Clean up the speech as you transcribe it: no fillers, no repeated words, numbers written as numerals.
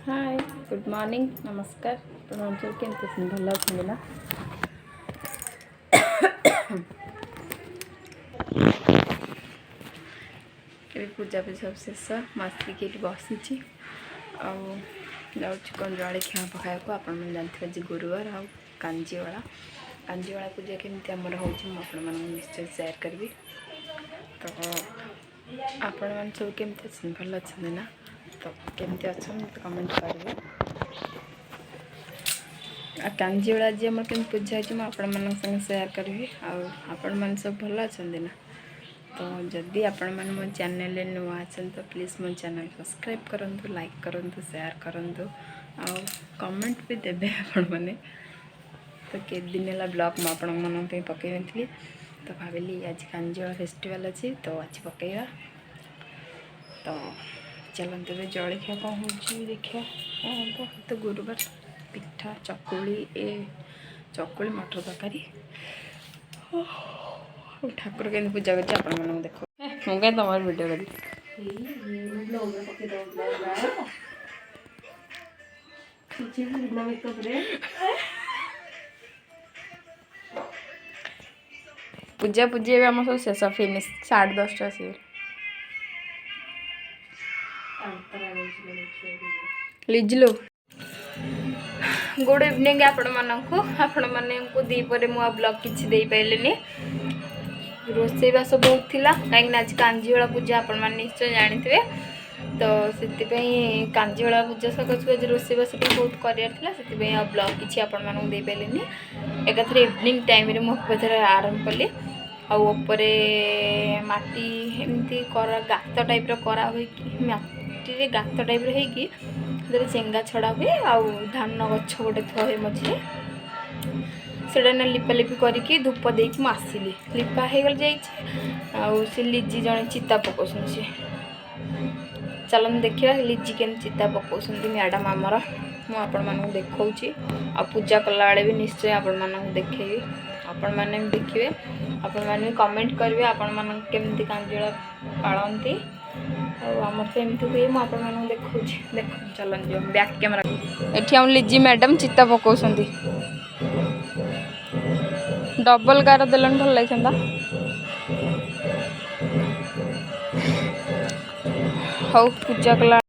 hi good morning नमस्कार सब केमती भल अच्छे ना ये पूजा भी सब शेष मस्ती बसी कौन जड़े खिया पकाया को आप जानते आज गुरुवार आ कांजीवाला पूजा केमती आमर हो निश्चय सेयार करी तो आपण मैंने सब केमती भल अच्छे ना तो केमती अच्छा मत कमेंट करेंगे कांजीवाला आज आम के पूजा है आपण मान संगे सेयार करी आपण मैंने सब भल अच्छा ना तो जदि आपण मैंने मो चैनल नुआ अच्छा तो प्लीज़ मो चैनल सब्सक्राइब करूँ लाइक करूँ शेयर करूँ आ कमेंट भी देवे आपण मैंने तो के दिन है ब्लॉग मुझे पकई थी तो भाविली आज कांजीवाला फेस्टिवल अच्छी तो आज पकईवा तो चलते भी जलखिया कौन हो देखिए तो गुरुवार पिठा चकुली चकुली मटर तरकारी ठाकुर के पूजा कर देख मुझे तुम वीडियो करी पूजा पूजी आम सब शेष फिनिश 10:30 सी लिजलो गुड इवनिंग आपण मानू दीपर मुझे ब्लॉग किसी दे पारे रोसईबास बहुत थिला कहीं आज कांजीवाला पूजा आपण मैंने निश्चय जानते तो से कांजीवाला पूजा सकाशु आज रोसईबास बहुत करार ब्लॉग किसी आपण मानू दे पारे एकाथर इवनिंग टाइम रे मुझे आरंभ कली आउे माटी एमती गात टाइप करा हुई माटी गात टाइप हो चेंगा छड़ा हुए आउ धान गछ गोटे थए मझे से लिपालिपि करके धूप देकी आसली लिपा हो गल से लिजी जड़े चिता पकाउन सी चलन देखिए लिजी के चिता पकाउं मैडम आमर मुझे देखी आ पूजा कला भी निश्चय आपण मानक देखी आपण मैंने देखिए आपण मैंने कमेंट करेंगे आपण मान केमती कांजीवाला पालती आमर तो एमती हुए मुझे देखा देख चलन जो बैक कैमेरा एठी हम लिजी मैडम चिता पकाउं डबल गार देलन भल लगा हौ पूजा कला